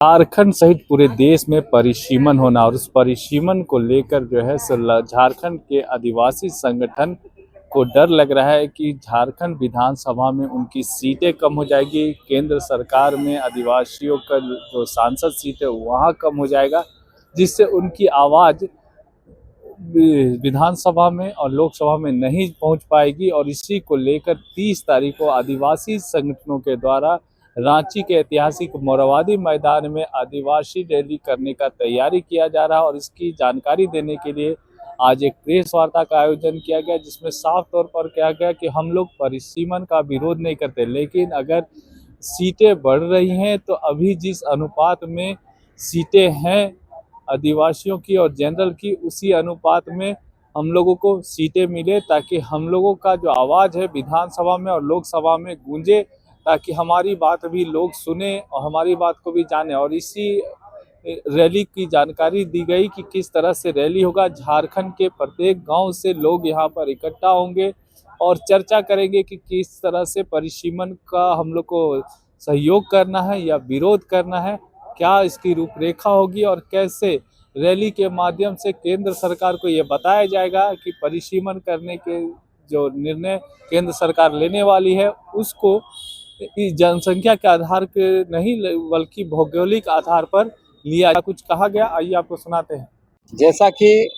झारखंड सहित पूरे देश में परिसीमन होना और उस परिसीमन को लेकर जो है झारखंड के आदिवासी संगठन को डर लग रहा है कि झारखंड विधानसभा में उनकी सीटें कम हो जाएगी। केंद्र सरकार में आदिवासियों का जो सांसद सीट है वहाँ कम हो जाएगा, जिससे उनकी आवाज़ विधानसभा में और लोकसभा में नहीं पहुंच पाएगी। और इसी को लेकर 30 तारीख को आदिवासी संगठनों के द्वारा रांची के ऐतिहासिक मोरहाबादी मैदान में आदिवासी रैली करने का तैयारी किया जा रहा है। और इसकी जानकारी देने के लिए आज एक प्रेस वार्ता का आयोजन किया गया, जिसमें साफ तौर पर कहा गया कि हम लोग परिसीमन का विरोध नहीं करते, लेकिन अगर सीटें बढ़ रही हैं तो अभी जिस अनुपात में सीटें हैं आदिवासियों की और जनरल की, उसी अनुपात में हम लोगों को सीटें मिले, ताकि हम लोगों का जो आवाज़ है विधानसभा में और लोकसभा में गूंजे, ताकि हमारी बात भी लोग सुने और हमारी बात को भी जाने। और इसी रैली की जानकारी दी गई कि किस तरह से रैली होगा। झारखंड के प्रत्येक गांव से लोग यहां पर इकट्ठा होंगे और चर्चा करेंगे कि किस तरह से परिसीमन का हम लोग को सहयोग करना है या विरोध करना है, क्या इसकी रूपरेखा होगी और कैसे रैली के माध्यम से केंद्र सरकार को ये बताया जाएगा कि परिसीमन करने के जो निर्णय केंद्र सरकार लेने वाली है उसको इस जनसंख्या के आधार के नहीं बल्कि भौगोलिक आधार पर लिया। कुछ कहा गया, आइए आपको सुनाते हैं। जैसा कि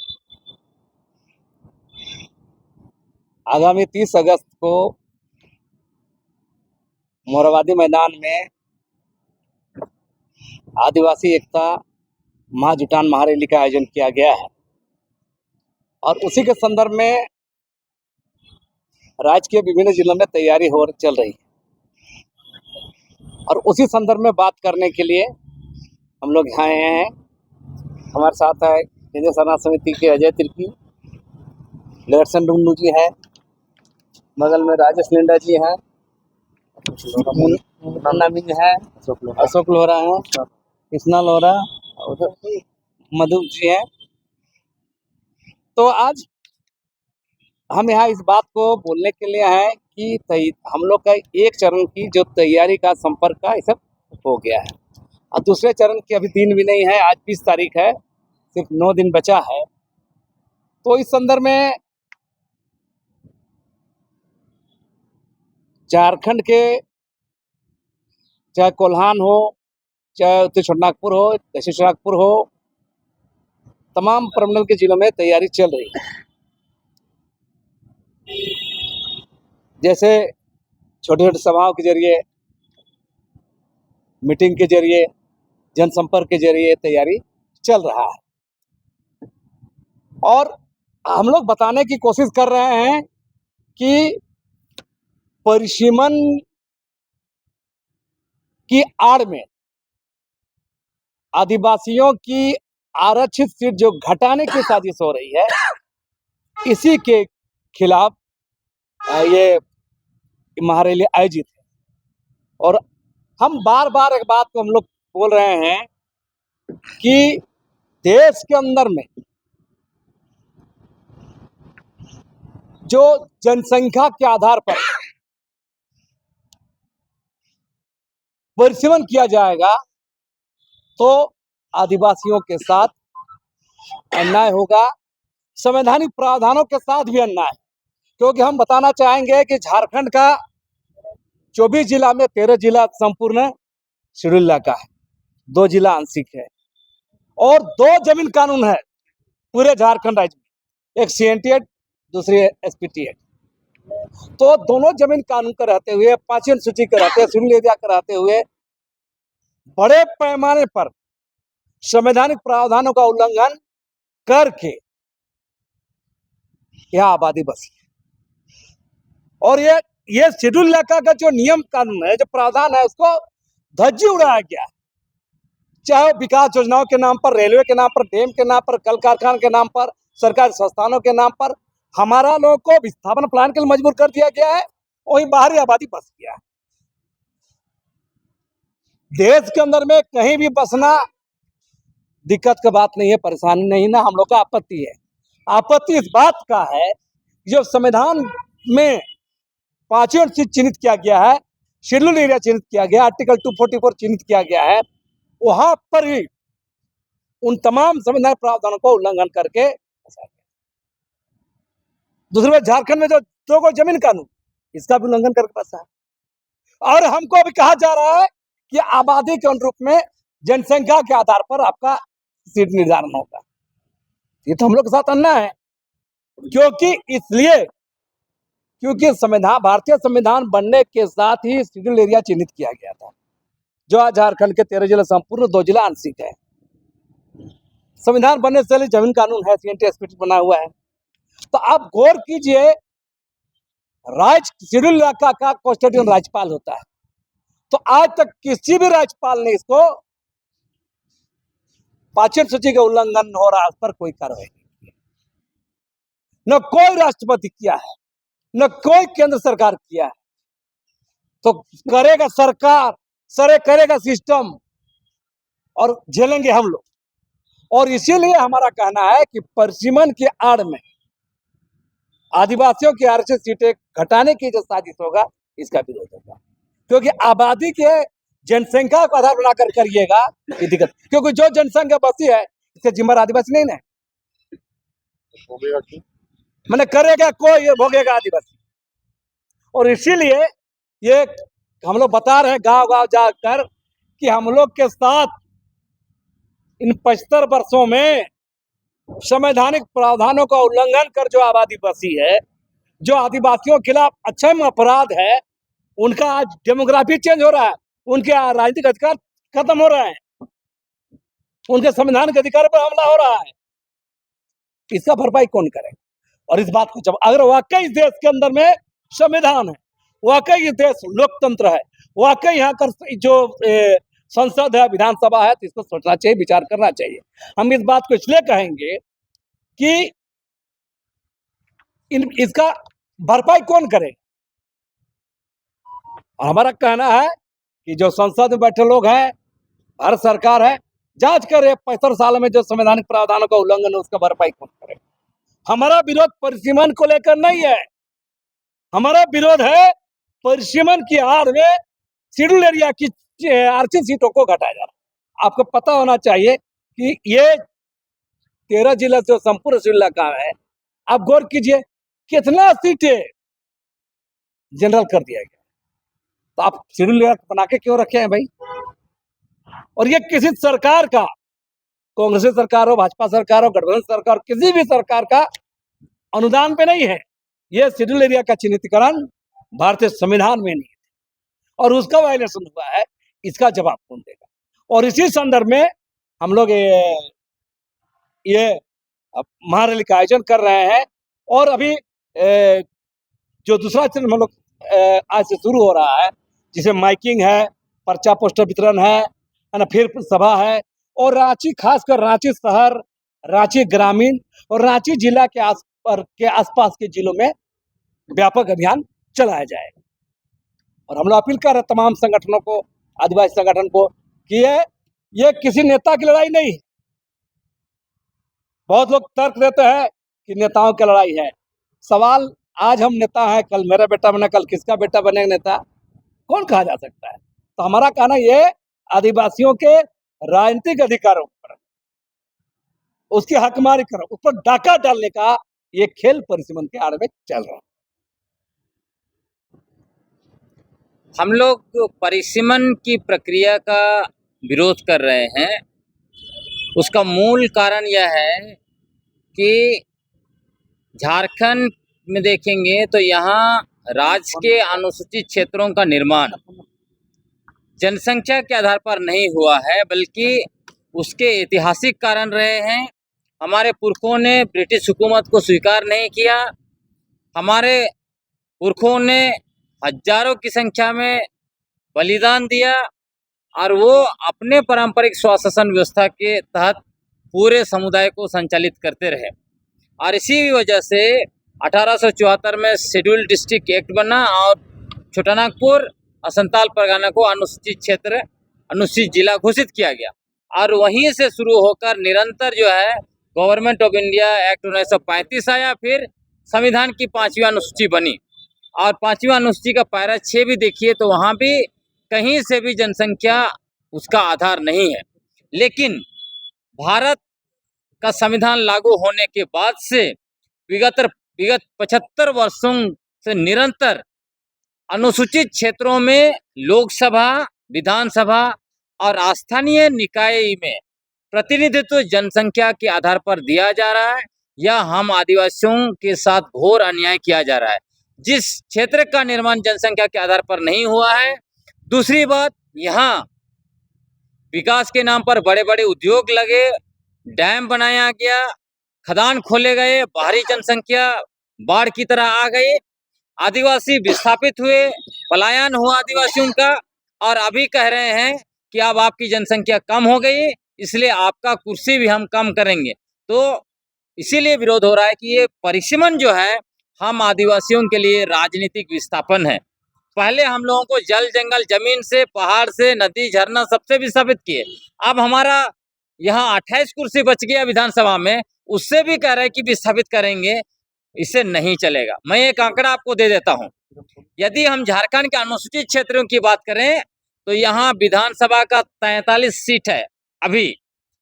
आगामी 30 अगस्त को मोरहाबादी मैदान में आदिवासी एकता महाजुटान महारैली का आयोजन किया गया है और उसी के संदर्भ में राज्य के विभिन्न जिलों में तैयारी चल रही है। और उसी संदर्भ में बात करने के लिए हम लोग यहाँ आए हैं। हमारे साथ है केंद्रीय सरना समिति के अजय तिर्की, लेरसन डुंगनू जी हैं, बगल में राजेश लिंडा जी हैं, मुन्ना मिंग है, अशोक लोहरा हैं, कृष्णा लोहरा, मधु जी हैं। तो आज हम यहाँ इस बात को बोलने के लिए हैं कि हम लोग का एक चरण की जो तैयारी का संपर्क का सब हो गया है और दूसरे चरण की अभी दिन भी नहीं है। आज 20 तारीख है, सिर्फ 9 दिन बचा है। तो इस संदर्भ में झारखंड के चाहे कोल्हान हो, चाहे उत्तर छोटानागपुर हो, दक्षिण छोटानागपुर हो, तमाम प्रमंडल के जिलों में तैयारी चल रही है। जैसे छोटे छोटे सभाओं के जरिए, मीटिंग के जरिए, जनसंपर्क के जरिए तैयारी चल रहा है। और हम लोग बताने की कोशिश कर रहे हैं कि परिसीमन की आड़ में आदिवासियों की आरक्षित सीट जो घटाने की साजिश हो रही है, इसी के खिलाफ ये महारैली आयोजित है। और हम बार बार एक बात को हम लोग बोल रहे हैं कि देश के अंदर में जो जनसंख्या के आधार पर परिसीमन किया जाएगा तो आदिवासियों के साथ अन्याय होगा, संवैधानिक प्रावधानों के साथ भी अन्याय। क्योंकि हम बताना चाहेंगे कि झारखंड का 24 जिला में 13 जिला संपूर्ण शेड्यूल इलाका है, 2 जिला आंशिक है और 2 जमीन कानून है पूरे झारखंड राज्य में, एक CNT एक्ट, दूसरी SPT एक्ट। तो दोनों जमीन कानून के रहते हुए, 5वीं अनुसूची के रहते हुए, शेड्यूल एरिया के रहते हुए बड़े पैमाने पर संवैधानिक प्रावधानों का उल्लंघन करके यहाँ आबादी बसी और ये शेड्यूल इलाका का जो नियम कानून है, जो प्रावधान है, उसको धज्जी उड़ाया गया। चाहे विकास योजनाओं के नाम पर, रेलवे के नाम पर, डैम के नाम पर, कल कारखाना के नाम पर, सरकारी संस्थानों के नाम पर हमारा लोगों को विस्थापन प्लान के लिए मजबूर कर दिया गया है। वहीं बाहरी आबादी बस गया है। देश के अंदर में कहीं भी बसना दिक्कत की बात नहीं है, परेशानी नहीं, ना हम लोग का आपत्ति है। आपत्ति इस बात का है जो संविधान में 5वीं अनुसूची चिन्हित किया गया है, शेड्यूल एरिया चिन्हित किया गया, आर्टिकल 244 चिन्हित किया गया है, वहां पर ही उन तमाम संविधान प्रावधानों को उल्लंघन करके दूसरी बात, झारखंड में जो दो को जमीन कानून, इसका भी उल्लंघन करके फंसा है। और हमको अभी कहा जा रहा है कि आबादी के अनुरूप में जनसंख्या के आधार पर आपका सीट निर्धारण होगा। ये तो हम लोग के साथ अन्याय है, क्योंकि संविधान, भारतीय संविधान बनने के साथ ही शेड्यूल एरिया चिन्हित किया गया था, जो आज झारखंड के 13 जिला संपूर्ण, 2 जिला आंशिक है। संविधान बनने से पहले जमीन कानून है, CNT बना हुआ है। तो आप गौर कीजिए, शेड्यूल इलाका का कॉन्स्टिट्यूशन राज्यपाल होता है, तो आज तक किसी भी राज्यपाल ने इसको पाचन सूची का उल्लंघन हो रहा है उस पर कोई कार्रवाई नहीं की, न कोई राष्ट्रपति किया है, न कोई केंद्र सरकार किया है। तो करेगा सरकार, सरे करेगा सिस्टम, और झेलेंगे हम लोग। और इसीलिए हमारा कहना है कि परिसीमन की आड़ में आदिवासियों की आरक्षित सीटें घटाने की जो साजिश होगा, इसका विरोध होगा, क्योंकि आबादी के जनसंख्या को आधार बनाकर करिएगा ये दिक्कत, क्योंकि जो जनसंख्या बसी है इसके जिम्मेदार आदिवासी नहीं ना, मैंने करेगा कोई, ये भोगेगा आदिवासी। और इसीलिए ये हम लोग बता रहे हैं गांव गांव जाकर कि हम लोग के साथ इन 75 वर्षों में संवैधानिक प्रावधानों का उल्लंघन कर जो आबादी बसी है, जो आदिवासियों के खिलाफ अक्षम अपराध है, उनका आज डेमोग्राफी चेंज हो रहा है, उनके राजनीतिक अधिकार खत्म हो रहे हैं, उनके संविधान के अधिकार पर हमला हो रहा है। इसका भरपाई कौन करेगा? और इस बात को जब अगर वाकई इस देश के अंदर में संविधान है, वाकई इस देश लोकतंत्र है, वाकई यहाँ कर जो संसद है, विधानसभा है, तो इसको सोचना चाहिए, विचार करना चाहिए। हम इस बात को इसलिए कहेंगे कि इसका भरपाई कौन करे। हमारा कहना है कि जो संसद में बैठे लोग हैं, भारत सरकार है, जांच करे 75 साल में जो संवैधानिक प्रावधानों का उल्लंघन है, उसका भरपाई कौन करे। हमारा विरोध परिसीमन को लेकर नहीं है, हमारा विरोध है परिसीमन की आड़ में शेड्यूल एरिया की आरक्षित सीटों को घटाया जा रहा है। आपको पता होना चाहिए कि ये 13 जिला जो संपूर्ण शेड्यूल इलाका है, आप गौर कीजिए कितना सीटें जनरल कर दिया गया। तो आप शेड्यूल इलाका बना के क्यों रखे हैं भाई? और ये किसी सरकार का, कांग्रेस सरकार हो, भाजपा सरकार हो, गठबंधन सरकार, किसी भी सरकार का अनुदान पे नहीं है। ये शेड्यूल एरिया का चिन्हितीकरण भारतीय संविधान में नहीं है, और उसका वायलेशन हुआ है, इसका जवाब कौन देगा। और इसी संदर्भ में हम लोग ये महारैली का आयोजन कर रहे हैं। और अभी जो दूसरा चरण हम लोग आज से शुरू हो रहा है, जिसे माइकिंग है, पर्चा पोस्टर वितरण है ना, फिर सभा है, और रांची, खासकर रांची शहर, रांची ग्रामीण और रांची जिला के आसपास के जिलों में व्यापक अभियान चलाया जाएगा। और हम लोग अपील कर रहे हैं तमाम संगठनों को, आदिवासी संगठन को, कि ये किसी नेता की लड़ाई नहीं है। बहुत लोग तर्क देते हैं कि नेताओं की लड़ाई है। सवाल, आज हम नेता हैं, कल मेरा बेटा बने, कल किसका बेटा बनेगा नेता, कौन कहा जा सकता है। तो हमारा कहना ये आदिवासियों के राजनीतिक अधिकारों पर, उसकी हकमारी करो, उस पर डाका डालने का ये खेल परिसीमन के आड़ में चल रहा है। हम लोग परिसीमन की प्रक्रिया का विरोध कर रहे हैं। उसका मूल कारण यह है कि झारखंड में देखेंगे तो यहाँ राज्य के अनुसूचित क्षेत्रों का निर्माण जनसंख्या के आधार पर नहीं हुआ है, बल्कि उसके ऐतिहासिक कारण रहे हैं। हमारे पुरखों ने ब्रिटिश हुकूमत को स्वीकार नहीं किया। हमारे पुरखों ने हजारों की संख्या में बलिदान दिया, और वो अपने पारंपरिक स्वशासन व्यवस्था के तहत पूरे समुदाय को संचालित करते रहे। और इसी वजह से 1874 में शेड्यूल डिस्ट्रिक्ट एक्ट बना, और छोटानागपुर और संताल परगना को अनुसूचित क्षेत्र, अनुसूचित जिला घोषित किया गया। और वहीं से शुरू होकर निरंतर जो है गवर्नमेंट ऑफ इंडिया एक्ट 1935 आया, फिर संविधान की 5वीं अनुसूची बनी। और 5वीं अनुसूची का पैरा 6 भी देखिए तो वहाँ भी कहीं से भी जनसंख्या उसका आधार नहीं है। लेकिन भारत का संविधान लागू होने के बाद से विगत 75 वर्षों से निरंतर अनुसूचित क्षेत्रों में लोकसभा, विधानसभा और स्थानीय निकाय में प्रतिनिधित्व जनसंख्या के आधार पर दिया जा रहा है या हम आदिवासियों के साथ घोर अन्याय किया जा रहा है। जिस क्षेत्र का निर्माण जनसंख्या के आधार पर नहीं हुआ है। दूसरी बात, यहाँ विकास के नाम पर बड़े बड़े उद्योग लगे, डैम बनाया गया, खदान खोले गए, बाहरी जनसंख्या बाढ़ की तरह आ गई, आदिवासी विस्थापित हुए, पलायन हुआ आदिवासियों का, और अभी कह रहे हैं कि अब आपकी जनसंख्या कम हो गई इसलिए आपका कुर्सी भी हम कम करेंगे। तो इसीलिए विरोध हो रहा है कि ये परिसीमन जो है हम आदिवासियों के लिए राजनीतिक विस्थापन है। पहले हम लोगों को जल जंगल जमीन से, पहाड़ से, नदी झरना सबसे विस्थापित किए। अब हमारा यहाँ 28 कुर्सी बच गया विधानसभा में, उससे भी कह रहे हैं कि विस्थापित करेंगे। इससे नहीं चलेगा। मैं एक आंकड़ा आपको दे देता हूँ। यदि हम झारखंड के अनुसूचित क्षेत्रों की बात करें तो यहाँ विधानसभा का 43 सीट है अभी।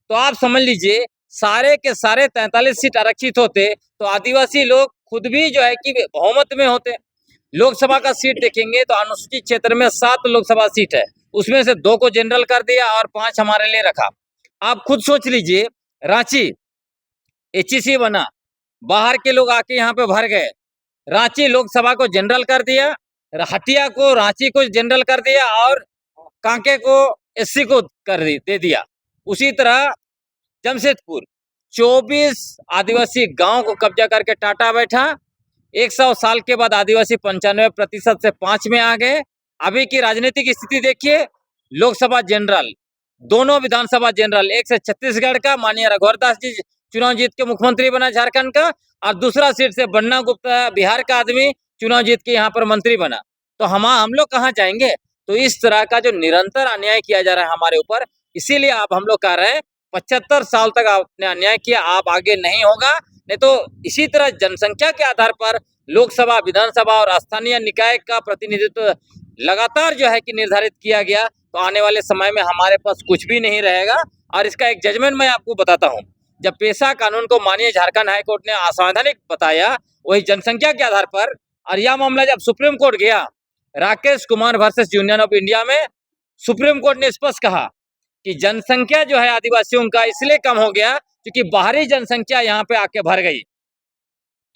तो आप समझ लीजिए सारे के सारे 43 सीट आरक्षित होते तो आदिवासी लोग खुद भी जो है कि बहुमत में होते। लोकसभा का सीट देखेंगे तो अनुसूचित क्षेत्र में 7 लोकसभा सीट है, उसमें से 2 को जनरल कर दिया और 5 हमारे लिए रखा। आप खुद सोच लीजिए, रांची HEC बना, बाहर के लोग आके यहाँ पे भर गए। रांची लोकसभा को जनरल कर दिया, हटिया को रांची को जनरल कर दिया और कांके को SC को दे दिया। उसी तरह जमशेदपुर 24 आदिवासी गांव को कब्जा करके टाटा बैठा। 100 साल के बाद आदिवासी 95% से 5 में आ गए। अभी की राजनीतिक स्थिति देखिए, लोकसभा जनरल, दोनों विधानसभा जनरल, एक से छत्तीसगढ़ का माननीय रघुवर दास जी चुनाव जीत के मुख्यमंत्री बना झारखंड का, और दूसरा सीट से बन्ना गुप्ता बिहार का आदमी चुनाव जीत के यहाँ पर मंत्री बना। तो हम लोग कहाँ जाएंगे? तो इस तरह का जो निरंतर अन्याय किया जा रहा है हमारे ऊपर, इसीलिए आप हम लोग कह रहे हैं 75 साल तक आपने अन्याय किया, आप आगे नहीं होगा। नहीं तो इसी तरह जनसंख्या के आधार पर लोकसभा, विधानसभा और स्थानीय निकाय का प्रतिनिधित्व लगातार जो है कि निर्धारित किया गया तो आने वाले समय में हमारे पास कुछ भी नहीं रहेगा। और इसका एक जजमेंट मैं आपको बताता हूँ। जब पेशा कानून को माननीय झारखंड हाईकोर्ट ने असंवैधानिक बताया वही जनसंख्या के आधार पर, और यह मामला जब सुप्रीम कोर्ट गया, Rakesh Kumar versus union of India में सुप्रीम कोर्ट ने स्पष्ट कहा कि जनसंख्या जो है आदिवासियों का इसलिए कम हो गया क्योंकि बाहरी जनसंख्या यहाँ पे आके भर गई।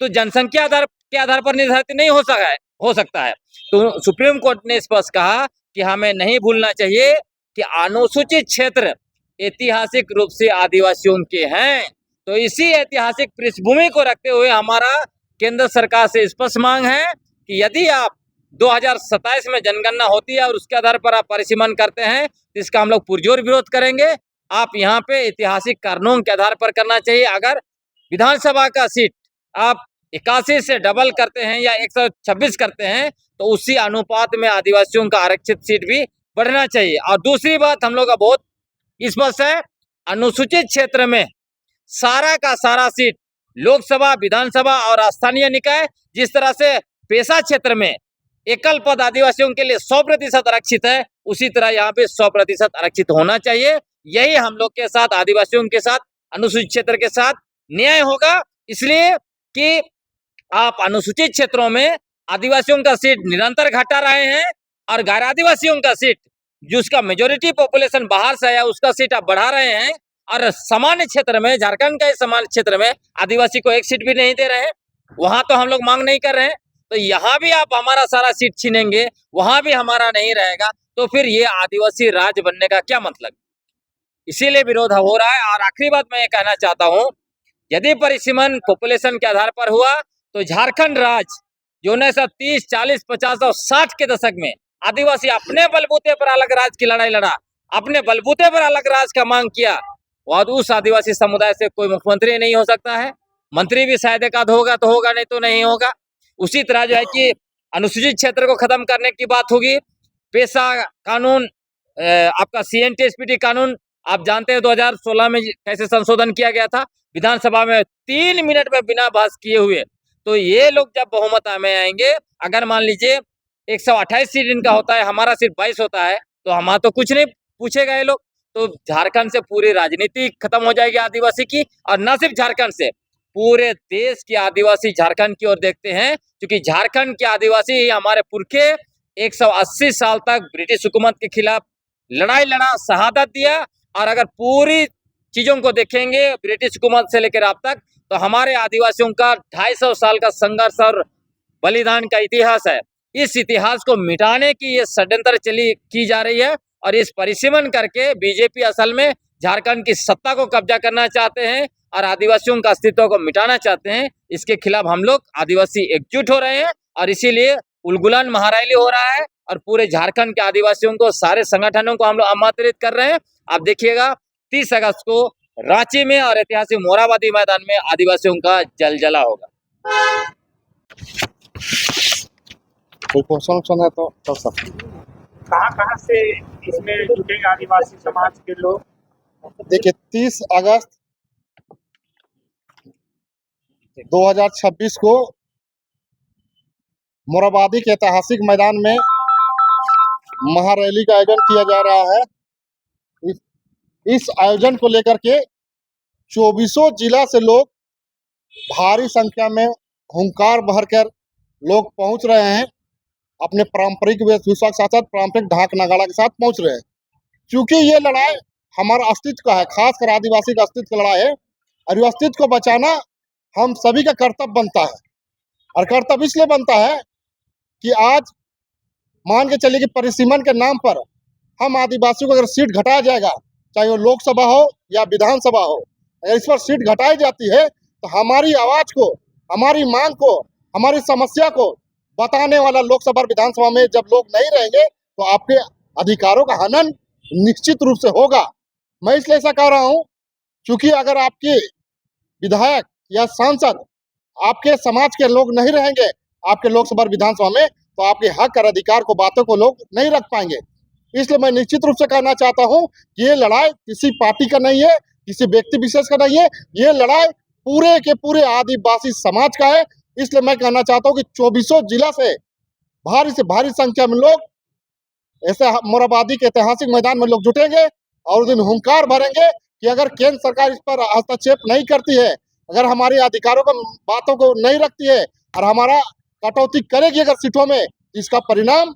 तो जनसंख्या के आधार पर निर्धारित नहीं हो सकता है। तो सुप्रीम कोर्ट ने स्पष्ट कहा कि हमें नहीं भूलना चाहिए कि अनुसूचित क्षेत्र ऐतिहासिक रूप से आदिवासियों के हैं। तो इसी ऐतिहासिक पृष्ठभूमि को रखते हुए हमारा केंद्र सरकार से स्पष्ट मांग है कि यदि आप 2027 में जनगणना होती है और उसके आधार पर आप परिसीमन करते हैं तो इसका हम लोग पुरजोर विरोध करेंगे। आप यहाँ पे ऐतिहासिक कारणों के आधार पर करना चाहिए। अगर विधानसभा का सीट आप 81 से डबल करते हैं या 126 करते हैं तो उसी अनुपात में आदिवासियों का आरक्षित सीट भी बढ़ना चाहिए। और दूसरी बात हम लोग का बहुत स्पष्ट है, अनुसूचित क्षेत्र में सारा का सारा सीट लोकसभा, विधानसभा और स्थानीय निकाय, जिस तरह से पेशा क्षेत्र में एकल पद आदिवासियों के लिए 100% आरक्षित है, उसी तरह यहाँ पे 100% आरक्षित होना चाहिए। यही हम लोग के साथ, आदिवासियों के साथ, अनुसूचित क्षेत्र के साथ न्याय होगा। इसलिए कि आप अनुसूचित क्षेत्रों में आदिवासियों का सीट निरंतर घटा रहे हैं और गैर आदिवासियों का सीट, जिसका मेजोरिटी पॉपुलेशन बाहर से आया, उसका सीट आप बढ़ा रहे हैं। और सामान्य क्षेत्र में, झारखंड के सामान्य क्षेत्र में आदिवासी को एक सीट भी नहीं दे रहे हैं। वहां तो हम लोग मांग नहीं कर रहे हैं, तो यहाँ भी आप हमारा सारा सीट छीनेंगे, वहां भी हमारा नहीं रहेगा, तो फिर ये आदिवासी राज्य बनने का क्या मतलब? इसीलिए विरोध हो रहा है। और आखिरी बात मैं ये कहना चाहता हूँ, यदि परिसीमन पॉपुलेशन के आधार पर हुआ तो झारखंड राज्य जो 1930, 40, 50 और 60 के दशक में आदिवासी अपने बलबूते पर अलग राज्य की लड़ाई लड़ा, अपने बलबूते पर अलग राज्य का मांग किया, और उस आदिवासी समुदाय से कोई मुख्यमंत्री नहीं हो सकता है। मंत्री भी शायद एक आध होगा तो होगा, नहीं तो नहीं होगा। उसी तरह जो है कि अनुसूचित क्षेत्र को खत्म करने की बात होगी। पेशा कानून, आपका CNTSPT कानून आप जानते हैं 2016 में कैसे संशोधन किया गया था, विधानसभा में 3 मिनट में बिना बहस किए हुए। तो ये लोग जब बहुमत में आएंगे, अगर मान लीजिए 128 सीट इनका होता है, हमारा सिर्फ 22 होता है, तो हमारा तो कुछ नहीं पूछेगा ये लोग। तो झारखंड से पूरी राजनीति खत्म हो जाएगी आदिवासी की। और न सिर्फ झारखंड से, पूरे देश के आदिवासी झारखंड की ओर देखते हैं, क्योंकि झारखंड के आदिवासी हमारे पुरखे 180 साल तक ब्रिटिश हुकूमत के खिलाफ लड़ाई लड़ा, शहादत दिया। और अगर पूरी चीजों को देखेंगे ब्रिटिश हुकूमत से लेकर अब तक, तो हमारे आदिवासियों का 250 साल का संघर्ष और बलिदान का इतिहास है। इस इतिहास को मिटाने की ये षड्यंत्र की जा रही है। और इस परिसीमन करके बीजेपी असल में झारखंड की सत्ता को कब्जा करना चाहते हैं और आदिवासियों का अस्तित्व को मिटाना चाहते हैं। इसके खिलाफ हम लोग आदिवासी एकजुट हो रहे हैं और इसीलिए उलगुलान महारैली हो रहा है। और पूरे झारखंड के आदिवासियों को, सारे संगठनों को हम लोग आमंत्रित कर रहे हैं। आप देखिएगा 30 अगस्त को रांची में और ऐतिहासिक मोरहाबादी मैदान में आदिवासियों का जलजला होगा। कोई क्वेश्चन है तो कर सकते हैं। कहाँ से इसमें जुटेंगे आदिवासी समाज के लोग? देखिए 30 अगस्त 2026 को मोरहाबादी के ऐतिहासिक मैदान में महारैली का आयोजन किया जा रहा है। इस आयोजन को लेकर के 24 जिला से लोग भारी संख्या में हुंकार भरकर लोग पहुंच रहे हैं। अपने पारंपरिक वेशभूषा के साथ साथ पारंपरिक ढाक नगाड़ा के साथ पहुंच रहे हैं। क्योंकि ये लड़ाई हमारा अस्तित्व का है, खासकर आदिवासी का अस्तित्व का लड़ाई है। और ये अस्तित्व को बचाना हम सभी का कर्तव्य बनता है। और कर्तव्य इसलिए बनता है कि आज मान के चलिए कि परिसीमन के नाम पर हम आदिवासियों को अगर सीट घटाया जाएगा, चाहे वो लोकसभा हो या विधानसभा हो, अगर इस पर सीट घटाई जाती है तो हमारी आवाज को, हमारी मांग को, हमारी समस्या को बताने वाला लोकसभा और विधानसभा में जब लोग नहीं रहेंगे तो आपके अधिकारों का हनन निश्चित रूप से होगा। मैं इसलिए ऐसा कह रहा हूं क्योंकि अगर आपके विधायक या सांसद आपके समाज के लोग नहीं रहेंगे आपके लोकसभा और विधानसभा में, तो आपके हक और अधिकार को, बातों को लोग नहीं रख पाएंगे। इसलिए मैं निश्चित रूप से कहना चाहता हूं कि ये लड़ाई किसी पार्टी का नहीं है, किसी व्यक्ति विशेष का नहीं है, ये लड़ाई पूरे के पूरे आदिवासी समाज का है। इसलिए मैं कहना चाहता हूं कि 24 जिला से भारी संख्या में लोग ऐसे मोरहाबादी के ऐतिहासिक मैदान में लोग जुटेंगे और उस दिन हुंकार भरेंगे कि अगर केंद्र सरकार इस पर हस्तक्षेप नहीं करती है, अगर हमारे अधिकारों को, बातों को नहीं रखती है और हमारा कटौती करेगी अगर सीटों में, इसका परिणाम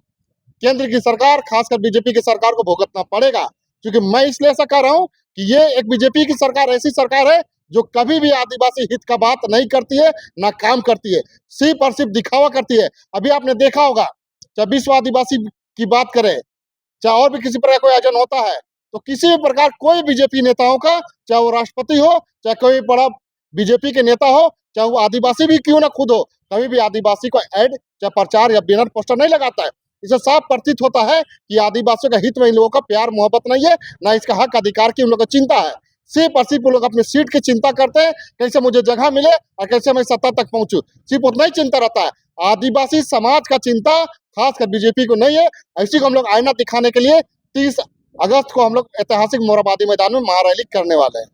केंद्र की सरकार, खासकर बीजेपी की सरकार को भुगतना पड़ेगा। क्योंकि मैं इसलिए ऐसा कह रहा हूं कि ये एक बीजेपी की सरकार ऐसी सरकार है जो कभी भी आदिवासी हित का बात नहीं करती है, ना काम करती है, सिर्फ और सिर्फ दिखावा करती है। अभी आपने देखा होगा, चाहे विश्व आदिवासी की बात करें, चाहे और भी किसी प्रकार कोई आयोजन होता है, तो किसी भी प्रकार कोई बीजेपी नेताओं का, चाहे वो राष्ट्रपति हो, चाहे कोई बड़ा बीजेपी के नेता हो, चाहे वो आदिवासी भी क्यों ना खुद हो, कभी भी आदिवासी को ऐड, चाहे प्रचार या बैनर पोस्टर नहीं लगाता है। इसे साफ प्रतीत होता है कि आदिवासियों के हित में इन लोगों का प्यार मोहब्बत नहीं है, ना इसका हक अधिकार की उन लोगों को चिंता है। सिर्फ और सिर्फ वो लोग अपनी सीट की चिंता करते हैं, कैसे मुझे जगह मिले और कैसे मैं सत्ता तक पहुंचूं, सिर्फ उतना ही चिंता रहता है। आदिवासी समाज का चिंता खासकर बीजेपी को नहीं है। इसी को हम लोग आईना दिखाने के लिए 30 अगस्त को हम लोग ऐतिहासिक मोरहाबादी मैदान में महारैली करने वाले हैं।